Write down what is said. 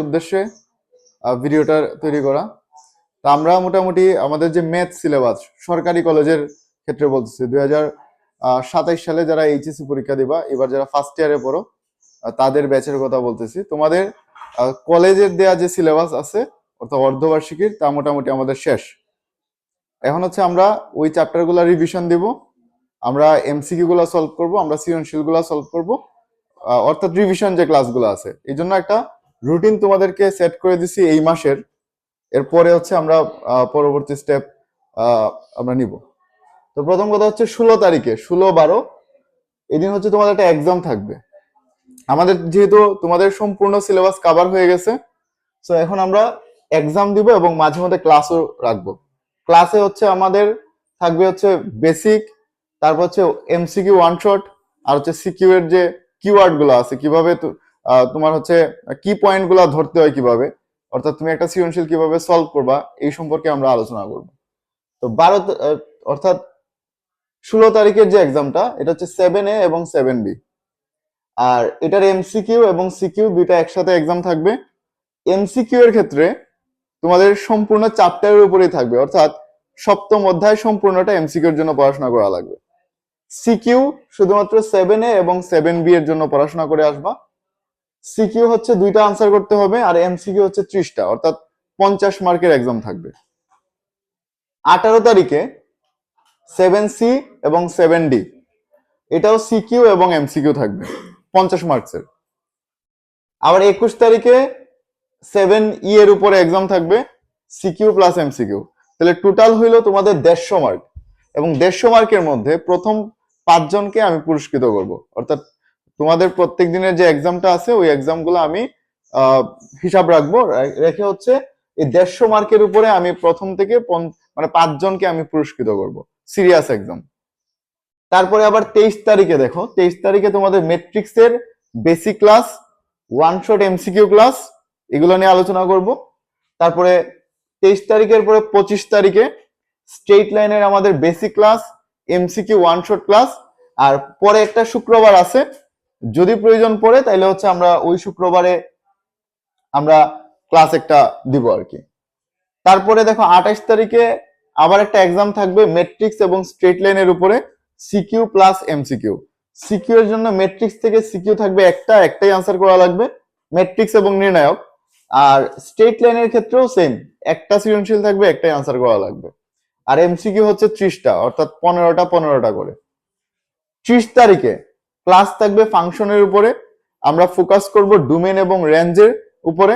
উদ্দেশ্যে ভিডিওটা তৈরি করা। তা আমরা মোটামুটি আমাদের যে ম্যাথ সিলেবাস সরকারি কলেজের ক্ষেত্রে বলতেছি 2027 সালে যারা এইচএসসি পরীক্ষা দিবা, এবার যারা ফার্স্ট ইয়ারে পড়ো তাদের ব্যাচের কথা বলতেছি। তোমাদের কলেজের দেয়া যে সিলেবাস আছে অর্থাৎ অর্ধবার্ষিকীর, তা মোটামুটি আমাদের শেষ। এখন হচ্ছে আমরা ওই চ্যাপ্টারগুলো রিভিশন দিব, আমরা এমসিকিউ গুলা সলভ করব, আমরা সৃজনশীল গুলা সলভ করব, অর্থাৎ রিভিশন যে ক্লাসগুলো আছে। এই জন্য একটা রুটিন তোমাদেরকে সেট করে দিছি এই মাসের। এরপরে হচ্ছে আমরা পরবর্তী স্টেপ আমরা নিব। তো প্রথম কথা হচ্ছে 16 তারিখে 16-12 এদিন হচ্ছে তোমাদের একটা এক্সাম থাকবে। আমাদের যেহেতু তোমাদের সম্পূর্ণ সিলেবাস কভার হয়ে গেছে, তো এখন আমরা এক্সাম দিব এবং মাঝে মধ্যে ক্লাসও রাখবো। ক্লাসে হচ্ছে আমাদের থাকবে হচ্ছে বেসিক, তারপর হচ্ছে এমসিকিউ ওয়ান শট, আর হচ্ছে সিকিউ এর যে কিওয়ার্ড গুলো আছে, কিভাবে তোমার হচ্ছে কি পয়েন্ট গুলা ধরতে হয় কিভাবে, অর্থাৎ তুমি একটা সৃজনশীল কিভাবে সলভ করবা, এই সম্পর্কে আমরা আলোচনা করব। তো 12 অর্থাৎ 16 তারিখের যে এক্সামটা, এটা হচ্ছে 7A এবং 7B, আর এটার এমসিকিউ এবং সিকিউ দুইটা একসাথে এক্সাম থাকবে। এমসিকিউ এর ক্ষেত্রে তোমাদের সম্পূর্ণ চ্যাপ্টারের উপরেই থাকবে, অর্থাৎ সপ্তম অধ্যায় সম্পূর্ণটা এমসিকিউ এর জন্য পড়াশোনা করা লাগবে। সিকিউ শুধুমাত্র 7A এবং 7B এর জন্য পড়াশোনা করে আসবা। সিকিউ হচ্ছে দুইটা আনসার করতে হবে, আর এমসিকিউ হচ্ছে 30টা, অর্থাৎ 50 মার্কের এক্সাম থাকবে। 18 তারিখে 7C এবং 7D, এটাও সিকিউ এবং এমসিকিউ থাকবে 50 মার্কসের। আবার 21 তারিখে 7E এর উপরে এক্সাম থাকবে, সিকিউ প্লাস এমসিকিউ। তাহলে টোটাল হইলো তোমাদের 150 মার্ক, এবং 150 মার্কের মধ্যে প্রথম 5 জনকে আমি পুরস্কৃত করব। অর্থাৎ তোমাদের প্রত্যেক দিনের যে এক্সামটা আছে ওই এক্সামগুলো আমি হিসাব রাখবো, রেখে হচ্ছে এই 150 মার্কের উপরে আমি প্রথম থেকে মানে 5 জনকে আমি পুরস্কৃত করব, সিরিয়াস এক্সাম। তারপরে আবার 23 তারিখে দেখো, 23 তারিখে তোমাদের ম্যাট্রিক্সের basic class, one shot MCQ class, এগুলো নিয়ে আলোচনা করব। তারপরে 23 তারিখের পরে 25 তারিখে স্ট্রেট লাইনের আমাদের basic class, MCQ one shot class, আর পরে একটা শুক্রবার আছে, যদি প্রয়োজন পড়ে তাহলে হচ্ছে আমরা ওই শুক্রবারে আমরা ক্লাস একটা দিব আর কি। তারপরে দেখো 28 তারিখে আবার একটা এক্সাম থাকবে ম্যাট্রিক্স এবং স্ট্রেট লাইনের উপরে, সিকিউ প্লাস এমসিকিউ। সিকিউ এর জন্য ম্যাট্রিক্স থেকে সিকিউ থাকবে একটাই আনসার করা লাগবে, ম্যাট্রিক্স এবং নির্ণায়ক। আর স্ট্রেট লাইনের ক্ষেত্রেও সেম, একটা সৃজনশীল থাকবে, একটাই আনসার করা লাগবে। আর এমসিকিউ হচ্ছে 30টা, অর্থাৎ 15টা করে। 30 তারিখে ক্লাস থাকবে ফাংশনের উপরে, আমরা ফোকাস করব ডোমেন এবং রেঞ্জের উপরে।